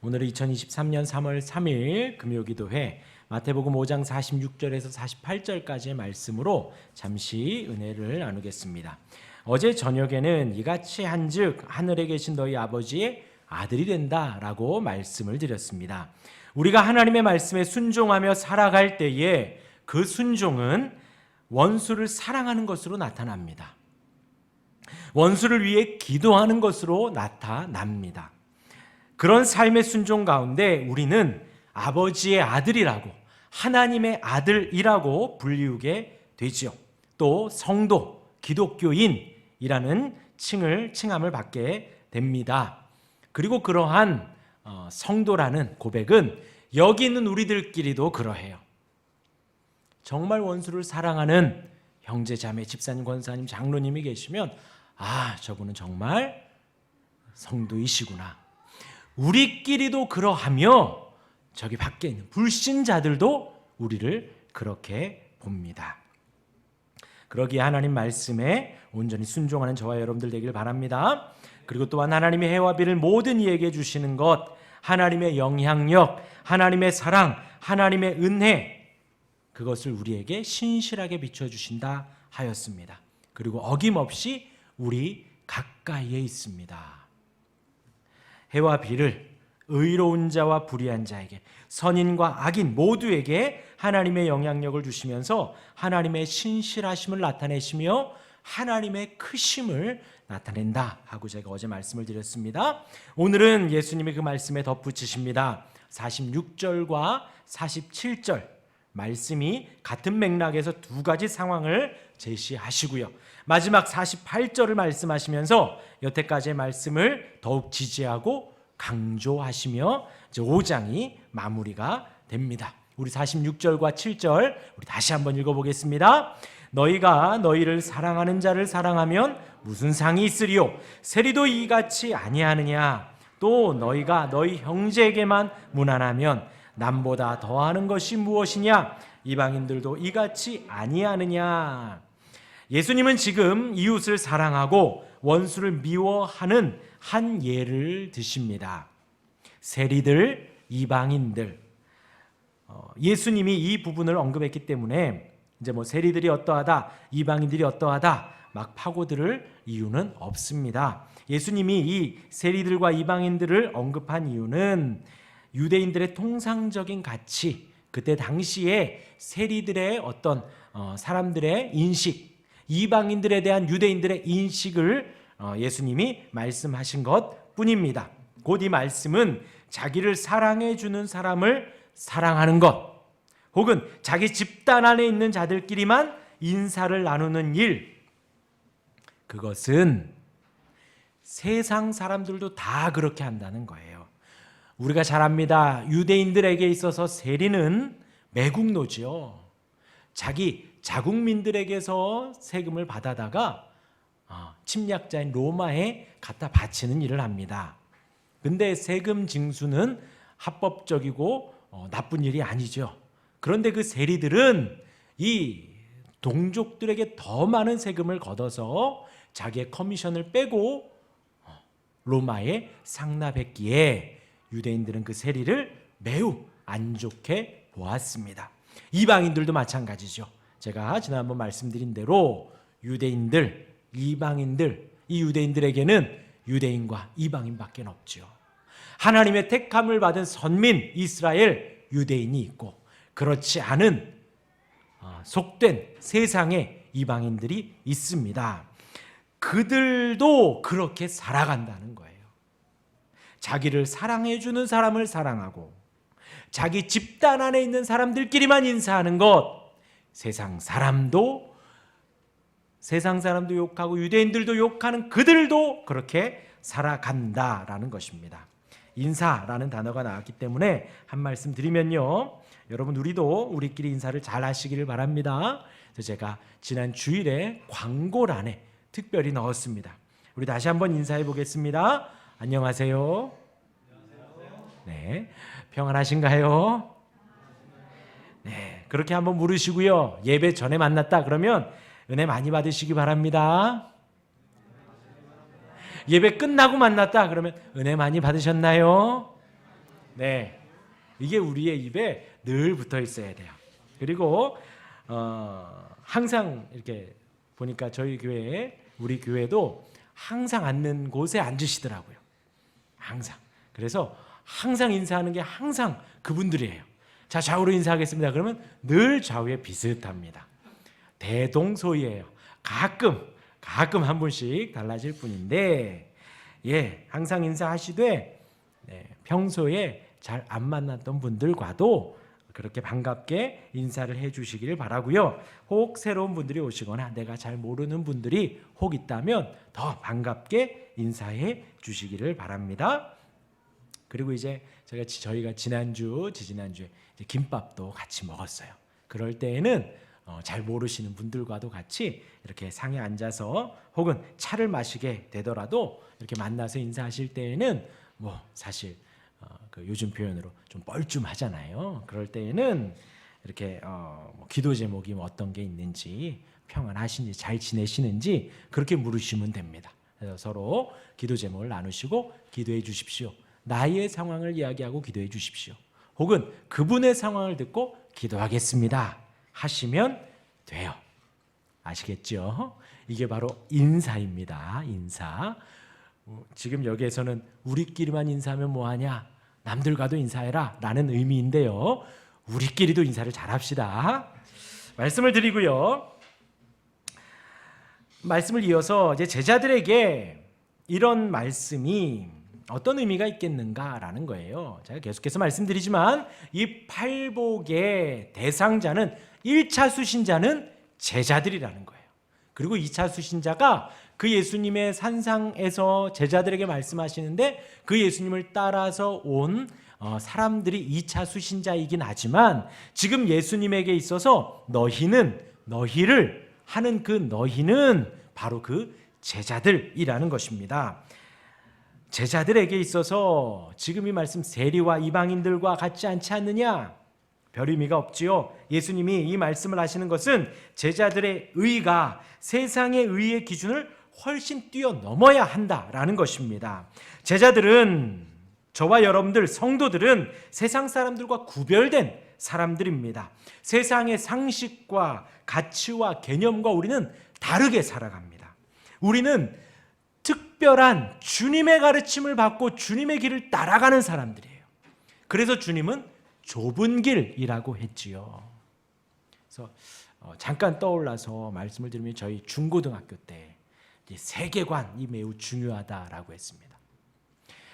오늘은 2023년 3월 3일 금요기도회 마태복음 5장 46절에서 48절까지의 말씀으로 잠시 은혜를 나누겠습니다. 어제 저녁에는 이같이 한즉 하늘에 계신 너희 아버지의 아들이 된다라고 말씀을 드렸습니다. 우리가 하나님의 말씀에 순종하며 살아갈 때에 그 순종은 원수를 사랑하는 것으로 나타납니다. 원수를 위해 기도하는 것으로 나타납니다. 그런 삶의 순종 가운데 우리는 아버지의 아들이라고, 하나님의 아들이라고 불리우게 되지요. 또 성도, 기독교인이라는 칭함을 받게 됩니다. 그리고 그러한 성도라는 고백은 여기 있는 우리들끼리도 그러해요. 정말 원수를 사랑하는 형제, 자매, 집사님, 권사님, 장로님이 계시면 저분은 정말 성도이시구나. 우리끼리도 그러하며 저기 밖에 있는 불신자들도 우리를 그렇게 봅니다. 그러기에 하나님 말씀에 온전히 순종하는 저와 여러분들 되길 바랍니다. 그리고 또한 하나님의 해와 비를 모든 이에게 주시는 것, 하나님의 영향력, 하나님의 사랑, 하나님의 은혜, 그것을 우리에게 신실하게 비춰주신다 하였습니다. 그리고 어김없이 우리 가까이에 있습니다. 해와 비를 의로운 자와 불의한 자에게, 선인과 악인 모두에게 하나님의 영향력을 주시면서 하나님의 신실하심을 나타내시며 하나님의 크심을 나타낸다 하고 제가 어제 말씀을 드렸습니다. 오늘은 예수님이 그 말씀에 덧붙이십니다. 46절과 47절 말씀이 같은 맥락에서 두 가지 상황을 제시하시고요. 마지막 48절을 말씀하시면서 여태까지의 말씀을 더욱 지지하고 강조하시며 이제 5장이 마무리가 됩니다. 우리 46절과 7절 우리 다시 한번 읽어보겠습니다. 너희가 너희를 사랑하는 자를 사랑하면 무슨 상이 있으리요? 세리도 이같이 아니하느냐? 또 너희가 너희 형제에게만 무난하면 남보다 더하는 것이 무엇이냐? 이방인들도 이같이 아니하느냐? 예수님은 지금 이웃을 사랑하고 원수를 미워하는 한 예를 드십니다. 세리들, 이방인들. 예수님이 이 부분을 언급했기 때문에 이제 세리들이 어떠하다, 이방인들이 어떠하다 막 파고들을 이유는 없습니다. 예수님이 이 세리들과 이방인들을 언급한 이유는 유대인들의 통상적인 가치, 그때 당시에 세리들의 어떤 사람들의 인식, 이방인들에 대한 유대인들의 인식을 예수님이 말씀하신 것 뿐입니다. 곧 이 말씀은 자기를 사랑해 주는 사람을 사랑하는 것, 혹은 자기 집단 안에 있는 자들끼리만 인사를 나누는 일, 그것은 세상 사람들도 다 그렇게 한다는 거예요. 우리가 잘 압니다. 유대인들에게 있어서 세리는 매국노지요. 자기 자국민들에게서 세금을 받아다가 침략자인 로마에 갖다 바치는 일을 합니다. 근데 세금 징수는 합법적이고 나쁜 일이 아니죠. 그런데 그 세리들은 이 동족들에게 더 많은 세금을 걷어서 자기의 커미션을 빼고 로마에 상납했기에 유대인들은 그 세리를 매우 안 좋게 보았습니다. 이방인들도 마찬가지죠. 제가 지난번 말씀드린 대로 유대인들, 이방인들, 이 유대인들에게는 유대인과 이방인밖에 없죠. 하나님의 택함을 받은 선민 이스라엘 유대인이 있고, 그렇지 않은 속된 세상의 이방인들이 있습니다. 그들도 그렇게 살아간다는 거예요. 자기를 사랑해 주는 사람을 사랑하고 자기 집단 안에 있는 사람들끼리만 인사하는 것, 세상 사람도 욕하고 유대인들도 욕하는 그들도 그렇게 살아간다라는 것입니다. 인사라는 단어가 나왔기 때문에 한 말씀 드리면요, 여러분 우리도 우리끼리 인사를 잘 하시기를 바랍니다. 그래서 제가 지난 주일에 광고란에 특별히 넣었습니다. 우리 다시 한번 인사해 보겠습니다. 안녕하세요. 네, 평안하신가요? 네, 그렇게 한번 물으시고요. 예배 전에 만났다 그러면 은혜 많이 받으시기 바랍니다. 예배 끝나고 만났다 그러면 은혜 많이 받으셨나요? 네, 이게 우리의 입에 늘 붙어 있어야 돼요. 그리고 항상 이렇게 보니까 저희 교회에 우리 교회도 항상 앉는 곳에 앉으시더라고요. 항상. 그래서 항상 인사하는 게 항상 그분들이에요. 자, 좌우로 인사하겠습니다. 그러면 늘 좌우에 비슷합니다. 대동소이예요. 가끔 한 분씩 달라질 뿐인데, 예, 항상 인사하시되 평소에 잘 안 만났던 분들과도 그렇게 반갑게 인사를 해주시길 바라고요. 혹 새로운 분들이 오시거나 내가 잘 모르는 분들이 혹 있다면 더 반갑게 인사해 주시기를 바랍니다. 그리고 이제 저희가 지지난주에 이제 김밥도 같이 먹었어요. 그럴 때에는 잘 모르시는 분들과도 같이 이렇게 상에 앉아서 혹은 차를 마시게 되더라도 이렇게 만나서 인사하실 때에는 뭐 사실 그 요즘 표현으로 좀 뻘쭘하잖아요. 그럴 때에는 이렇게 기도 제목이 뭐 어떤 게 있는지, 평안하신지, 잘 지내시는지 그렇게 물으시면 됩니다. 그래서 서로 기도 제목을 나누시고 기도해 주십시오. 나의 상황을 이야기하고 기도해 주십시오. 혹은 그분의 상황을 듣고 기도하겠습니다 하시면 돼요. 아시겠죠? 이게 바로 인사입니다. 인사. 지금 여기에서는 우리끼리만 인사하면 뭐하냐? 남들과도 인사해라 라는 의미인데요. 우리끼리도 인사를 잘합시다. 말씀을 드리고요. 말씀을 이어서 이제 제자들에게 이런 말씀이 어떤 의미가 있겠는가라는 거예요. 제가 계속해서 말씀드리지만 이 팔복의 대상자는 1차 수신자는 제자들이라는 거예요. 그리고 2차 수신자가 그 예수님의 산상에서 제자들에게 말씀하시는데 그 예수님을 따라서 온 사람들이 2차 수신자이긴 하지만 지금 예수님에게 있어서 너희를 하는 그 너희는 바로 그 제자들이라는 것입니다. 제자들에게 있어서 지금 이 말씀 세리와 이방인들과 같지 않지 않느냐? 별 의미가 없지요. 예수님이 이 말씀을 하시는 것은 제자들의 의가 세상의 의의 기준을 훨씬 뛰어넘어야 한다라는 것입니다. 제자들은, 저와 여러분들 성도들은 세상 사람들과 구별된 사람들입니다. 세상의 상식과 가치와 개념과 우리는 다르게 살아갑니다. 우리는 특별한 주님의 가르침을 받고 주님의 길을 따라가는 사람들이에요. 그래서 주님은 좁은 길이라고 했지요. 그래서 잠깐 떠올라서 말씀을 드리면 저희 중고등학교 때 세계관이 매우 중요하다라고 했습니다.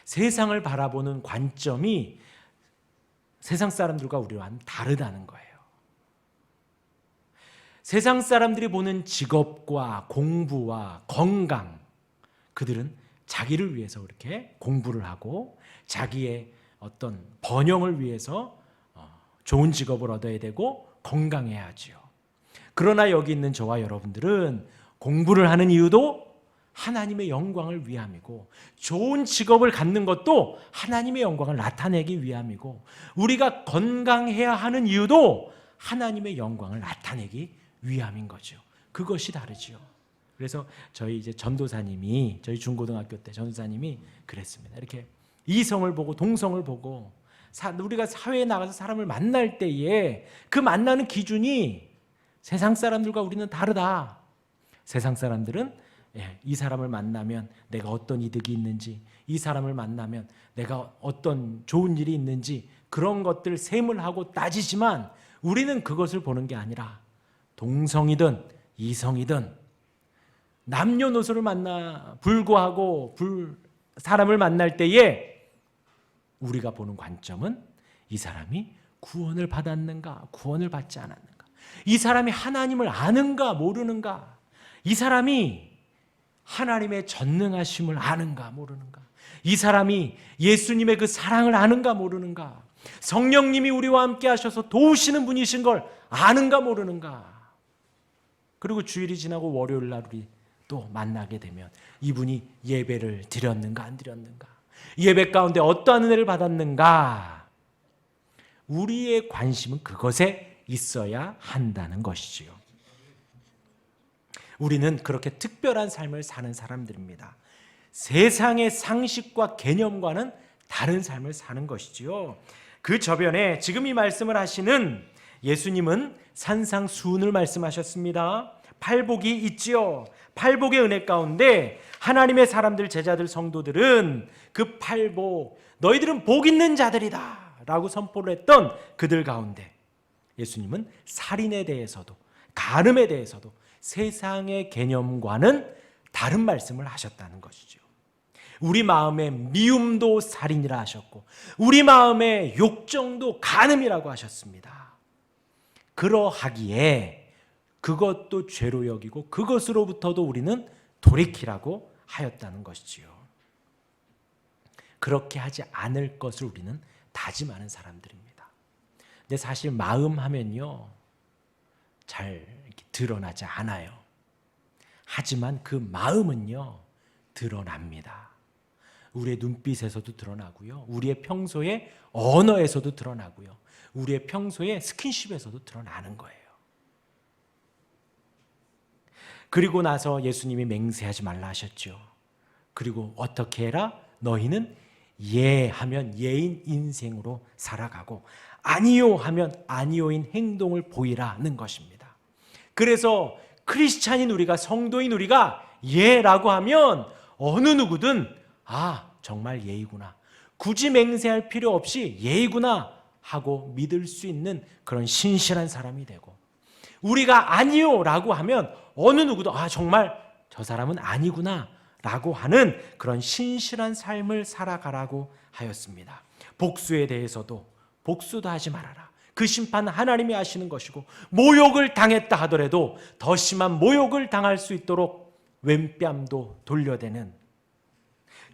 세상을 바라보는 관점이 세상 사람들과 우리와는 다르다는 거예요. 세상 사람들이 보는 직업과 공부와 건강, 그들은 자기를 위해서 그렇게 공부를 하고 자기의 어떤 번영을 위해서 좋은 직업을 얻어야 되고 건강해야 하지요. 그러나 여기 있는 저와 여러분들은 공부를 하는 이유도 하나님의 영광을 위함이고 좋은 직업을 갖는 것도 하나님의 영광을 나타내기 위함이고 우리가 건강해야 하는 이유도 하나님의 영광을 나타내기 위함인 거죠. 그것이 다르지요. 그래서 저희 이제 전도사님이 저희 중고등학교 때 전도사님이 그랬습니다. 이렇게 이성을 보고 동성을 보고 우리가 사회에 나가서 사람을 만날 때에 그 만나는 기준이 세상 사람들과 우리는 다르다. 세상 사람들은 이 사람을 만나면 내가 어떤 이득이 있는지, 이 사람을 만나면 내가 어떤 좋은 일이 있는지 그런 것들 셈을 하고 따지지만 우리는 그것을 보는 게 아니라 동성이든 이성이든 남녀노소를 불구하고 사람을 만날 때에 우리가 보는 관점은 이 사람이 구원을 받았는가, 구원을 받지 않았는가, 이 사람이 하나님을 아는가 모르는가, 이 사람이 하나님의 전능하심을 아는가 모르는가, 이 사람이 예수님의 그 사랑을 아는가 모르는가, 성령님이 우리와 함께 하셔서 도우시는 분이신 걸 아는가 모르는가. 그리고 주일이 지나고 월요일 날 우리 또 만나게 되면 이분이 예배를 드렸는가 안 드렸는가, 예배 가운데 어떠한 은혜를 받았는가, 우리의 관심은 그것에 있어야 한다는 것이지요. 우리는 그렇게 특별한 삶을 사는 사람들입니다. 세상의 상식과 개념과는 다른 삶을 사는 것이지요. 그 저변에 지금 이 말씀을 하시는 예수님은 산상수훈을 말씀하셨습니다. 팔복이 있지요. 팔복의 은혜 가운데 하나님의 사람들, 제자들, 성도들은 그 팔복, 너희들은 복 있는 자들이다 라고 선포를 했던 그들 가운데 예수님은 살인에 대해서도, 간음에 대해서도 세상의 개념과는 다른 말씀을 하셨다는 것이죠. 우리 마음의 미움도 살인이라 하셨고 우리 마음의 욕정도 간음이라고 하셨습니다. 그러하기에 그것도 죄로 여기고 그것으로부터도 우리는 돌이키라고 하였다는 것이지요. 그렇게 하지 않을 것을 우리는 다짐하는 사람들입니다. 근데 사실 마음 하면요, 잘 이렇게 드러나지 않아요. 하지만 그 마음은요, 드러납니다. 우리의 눈빛에서도 드러나고요, 우리의 평소의 언어에서도 드러나고요, 우리의 평소의 스킨십에서도 드러나는 거예요. 그리고 나서 예수님이 맹세하지 말라 하셨죠. 그리고 어떻게 해라? 너희는 예 하면 예인 인생으로 살아가고 아니요 하면 아니요인 행동을 보이라는 것입니다. 그래서 크리스찬인 우리가, 성도인 우리가 예라고 하면 어느 누구든 정말 예이구나, 굳이 맹세할 필요 없이 예이구나 하고 믿을 수 있는 그런 신실한 사람이 되고, 우리가 아니요 라고 하면 어느 누구도 정말 저 사람은 아니구나 라고 하는 그런 신실한 삶을 살아가라고 하였습니다. 복수에 대해서도 복수도 하지 말아라. 그 심판은 하나님이 하시는 것이고, 모욕을 당했다 하더라도 더 심한 모욕을 당할 수 있도록 왼뺨도 돌려대는,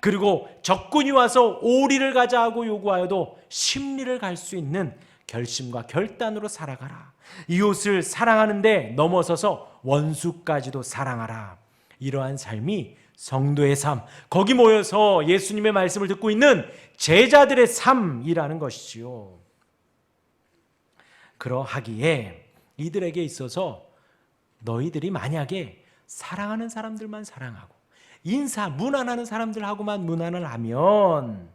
그리고 적군이 와서 오리를 가자 하고 요구하여도 십리를 갈 수 있는 결심과 결단으로 살아가라. 이웃을 사랑하는데 넘어서서 원수까지도 사랑하라. 이러한 삶이 성도의 삶, 거기 모여서 예수님의 말씀을 듣고 있는 제자들의 삶이라는 것이지요. 그러하기에 이들에게 있어서 너희들이 만약에 사랑하는 사람들만 사랑하고 무난하는 사람들하고만 무난을 하면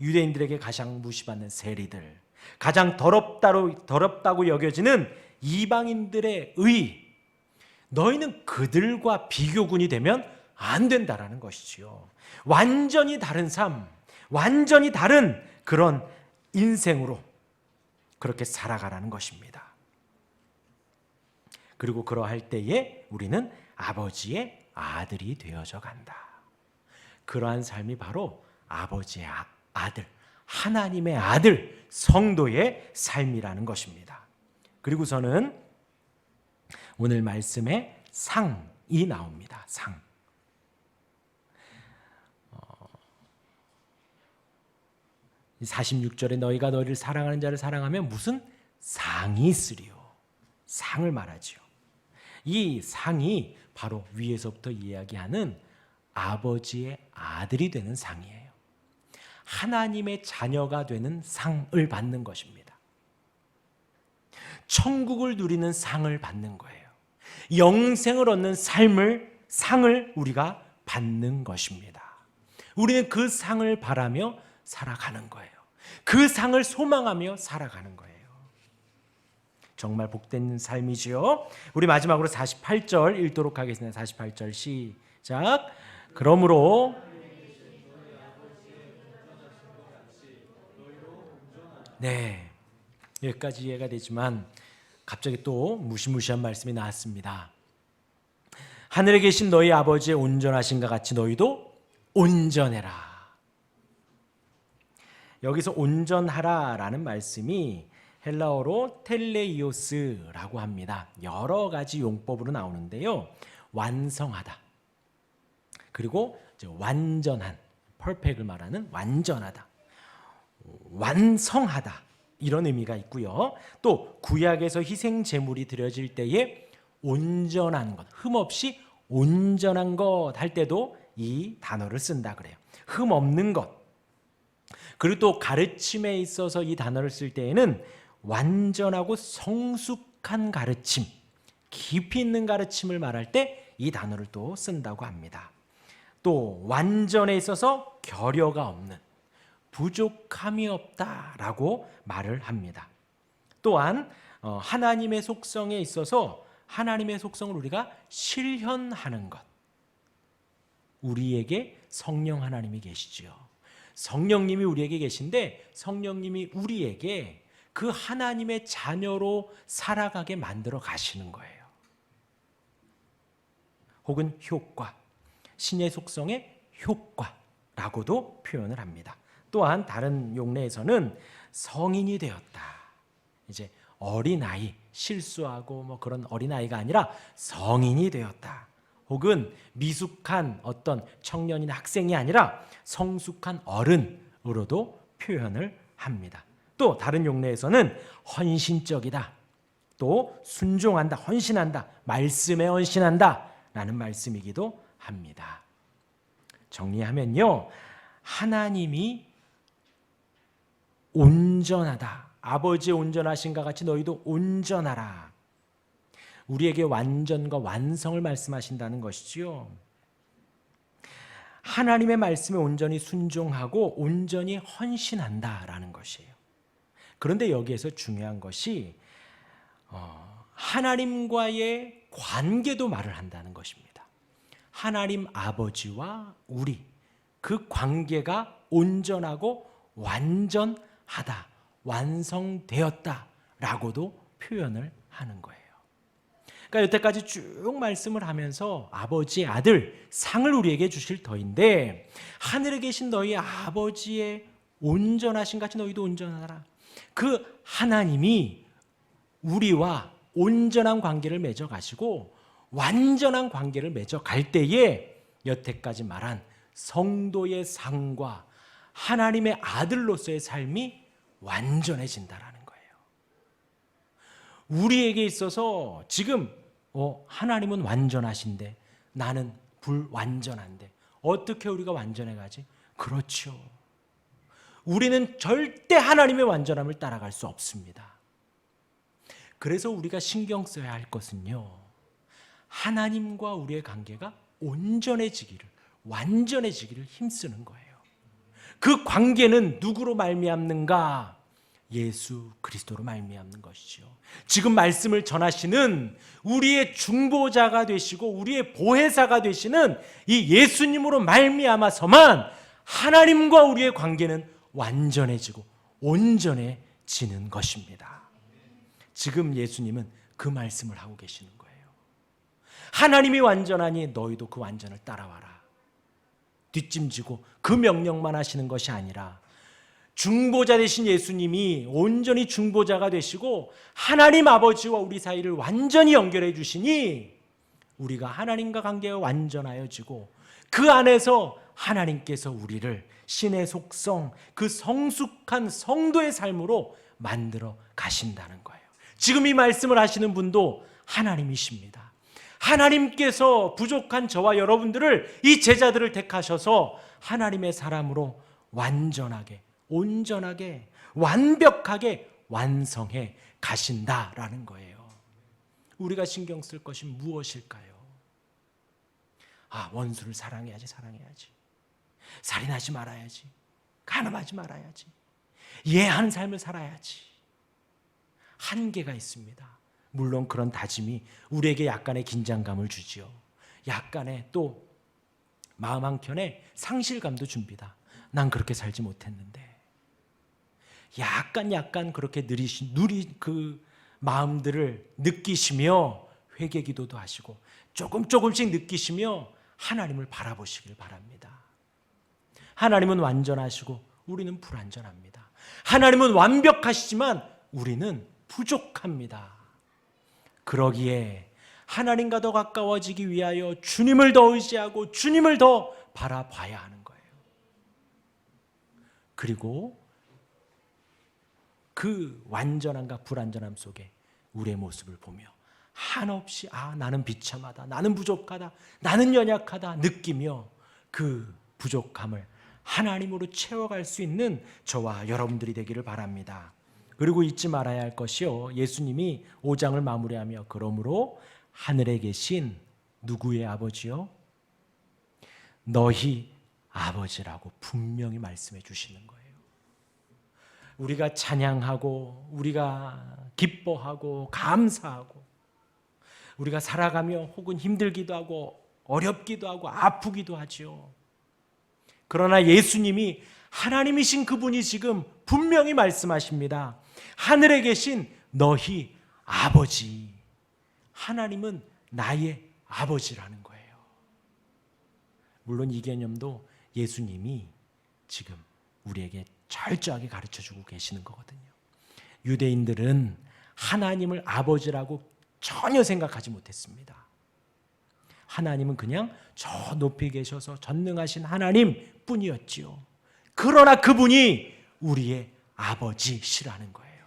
유대인들에게 가장 무시받는 세리들, 가장 더럽다고 여겨지는 이방인들의 너희는 그들과 비교군이 되면 안 된다라는 것이지요. 완전히 다른 삶, 완전히 다른 그런 인생으로 그렇게 살아가라는 것입니다. 그리고 그러할 때에 우리는 아버지의 아들이 되어져 간다. 그러한 삶이 바로 아버지의 아들, 하나님의 아들, 성도의 삶이라는 것입니다. 그리고서는 오늘 말씀에 상이 나옵니다. 상. 46절에 너희가 너희를 사랑하는 자를 사랑하면 무슨 상이 있으리요. 상을 말하지요. 이 상이 바로 위에서부터 이야기하는 아버지의 아들이 되는 상이에요. 하나님의 자녀가 되는 상을 받는 것입니다. 천국을 누리는 상을 받는 거예요. 영생을 얻는 상을 우리가 받는 것입니다. 우리는 그 상을 바라며 살아가는 거예요. 그 상을 소망하며 살아가는 거예요. 정말 복된 삶이지요. 우리 마지막으로 48절 읽도록 하겠습니다. 48절 시작. 그러므로 여기까지 이해가 되지만 갑자기 또 무시무시한 말씀이 나왔습니다. 하늘에 계신 너희 아버지의 온전하신가 같이 너희도 온전해라. 여기서 온전하라라는 말씀이 헬라어로 텔레이오스라고 합니다. 여러 가지 용법으로 나오는데요. 완성하다. 그리고 완전한, 퍼펙트를 말하는 완전하다. 완성하다. 이런 의미가 있고요. 또 구약에서 희생 제물이 드려질 때에 온전한 것, 흠없이 온전한 것 할 때도 이 단어를 쓴다 그래요. 흠 없는 것. 그리고 또 가르침에 있어서 이 단어를 쓸 때에는 완전하고 성숙한 가르침, 깊이 있는 가르침을 말할 때 이 단어를 또 쓴다고 합니다. 또 완전에 있어서 결여가 없는, 부족함이 없다라고 말을 합니다. 또한 하나님의 속성에 있어서 하나님의 속성을 우리가 실현하는 것, 우리에게 성령 하나님이 계시지요. 성령님이 우리에게 계신데 성령님이 우리에게 그 하나님의 자녀로 살아가게 만들어 가시는 거예요. 혹은 효과, 신의 속성의 효과라고도 표현을 합니다. 또한 다른 용례에서는 성인이 되었다. 이제 어린아이, 실수하고 뭐 그런 어린아이가 아니라 성인이 되었다. 혹은 미숙한 어떤 청년이나 학생이 아니라 성숙한 어른으로도 표현을 합니다. 또 다른 용례에서는 헌신적이다, 또 순종한다, 헌신한다, 말씀에 헌신한다 라는 말씀이기도 합니다. 정리하면요, 하나님이 온전하다, 아버지의 온전하신가 같이 너희도 온전하라, 우리에게 완전과 완성을 말씀하신다는 것이지요. 하나님의 말씀에 온전히 순종하고 온전히 헌신한다라는 것이에요. 그런데 여기에서 중요한 것이 하나님과의 관계도 말을 한다는 것입니다. 하나님 아버지와 우리, 그 관계가 온전하고 완전하다, 완성되었다라고도 표현을 하는 거예요. 그러니까 여태까지 쭉 말씀을 하면서 아버지, 아들, 상을 우리에게 주실 터인데, 하늘에 계신 너희 아버지의 온전하신 같이 너희도 온전하라. 그 하나님이 우리와 온전한 관계를 맺어 가시고 완전한 관계를 맺어 갈 때에 여태까지 말한 성도의 상과 하나님의 아들로서의 삶이 완전해진다라는 거예요. 우리에게 있어서 지금 하나님은 완전하신데 나는 불완전한데 어떻게 우리가 완전해 가지? 그렇죠. 우리는 절대 하나님의 완전함을 따라갈 수 없습니다. 그래서 우리가 신경 써야 할 것은요, 하나님과 우리의 관계가 온전해지기를, 완전해지기를 힘쓰는 거예요. 그 관계는 누구로 말미암는가? 예수 그리스도로 말미암는 것이죠. 지금 말씀을 전하시는 우리의 중보자가 되시고 우리의 보혜사가 되시는 이 예수님으로 말미암아서만 하나님과 우리의 관계는 완전해지고 온전해지는 것입니다. 지금 예수님은 그 말씀을 하고 계시는 거예요. 하나님이 완전하니 너희도 그 완전을 따라와라. 뒷짐지고 그 명령만 하시는 것이 아니라 중보자 되신 예수님이 온전히 중보자가 되시고 하나님 아버지와 우리 사이를 완전히 연결해 주시니 우리가 하나님과 관계가 완전하여지고 그 안에서 하나님께서 우리를 신의 속성, 그 성숙한 성도의 삶으로 만들어 가신다는 거예요. 지금 이 말씀을 하시는 분도 하나님이십니다. 하나님께서 부족한 저와 여러분들을, 이 제자들을 택하셔서 하나님의 사람으로 완전하게, 온전하게, 완벽하게 완성해 가신다라는 거예요. 우리가 신경 쓸 것이 무엇일까요? 원수를 사랑해야지. 살인하지 말아야지. 간음하지 말아야지. 예하는 삶을 살아야지. 한계가 있습니다. 물론 그런 다짐이 우리에게 약간의 긴장감을 주지요. 약간의 또 마음 한켠에 상실감도 줍니다. 난 그렇게 살지 못했는데. 약간 그렇게 그 마음들을 느끼시며 회개기도도 하시고 조금씩 느끼시며 하나님을 바라보시길 바랍니다. 하나님은 완전하시고 우리는 불완전합니다. 하나님은 완벽하시지만 우리는 부족합니다. 그러기에 하나님과 더 가까워지기 위하여 주님을 더 의지하고 주님을 더 바라봐야 하는 거예요. 그리고 그 완전함과 불완전함 속에 우리의 모습을 보며 한없이 나는 비참하다, 나는 부족하다, 나는 연약하다 느끼며 그 부족함을 하나님으로 채워갈 수 있는 저와 여러분들이 되기를 바랍니다. 그리고 잊지 말아야 할 것이요, 예수님이 5장을 마무리하며 그러므로 하늘에 계신 누구의 아버지요? 너희 아버지라고 분명히 말씀해 주시는 거예요. 우리가 찬양하고 우리가 기뻐하고 감사하고 우리가 살아가며 혹은 힘들기도 하고 어렵기도 하고 아프기도 하죠. 그러나 예수님이 하나님이신 그분이 지금 분명히 말씀하십니다. 하늘에 계신 너희 아버지, 하나님은 나의 아버지라는 거예요. 물론 이 개념도 예수님이 지금 우리에게 철저하게 가르쳐주고 계시는 거거든요. 유대인들은 하나님을 아버지라고 전혀 생각하지 못했습니다. 하나님은 그냥 저 높이 계셔서 전능하신 하나님 뿐이었지요. 그러나 그분이 우리의 아버지시라는 거예요.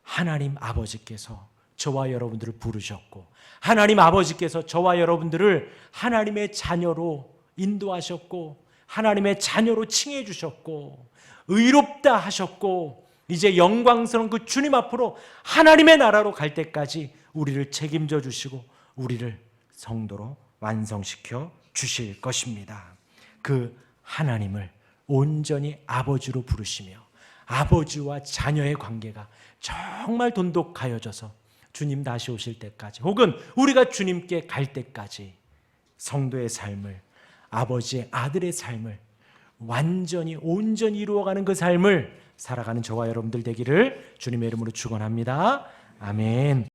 하나님 아버지께서 저와 여러분들을 부르셨고 하나님 아버지께서 저와 여러분들을 하나님의 자녀로 인도하셨고 하나님의 자녀로 칭해 주셨고 의롭다 하셨고 이제 영광스러운 그 주님 앞으로 하나님의 나라로 갈 때까지 우리를 책임져 주시고 우리를 성도로 완성시켜 주실 것입니다. 그 하나님을 온전히 아버지로 부르시며 아버지와 자녀의 관계가 정말 돈독하여져서 주님 다시 오실 때까지 혹은 우리가 주님께 갈 때까지 성도의 삶을 아버지의 아들의 삶을 완전히 온전히 이루어가는 그 삶을 살아가는 저와 여러분들 되기를 주님의 이름으로 축원합니다. 아멘.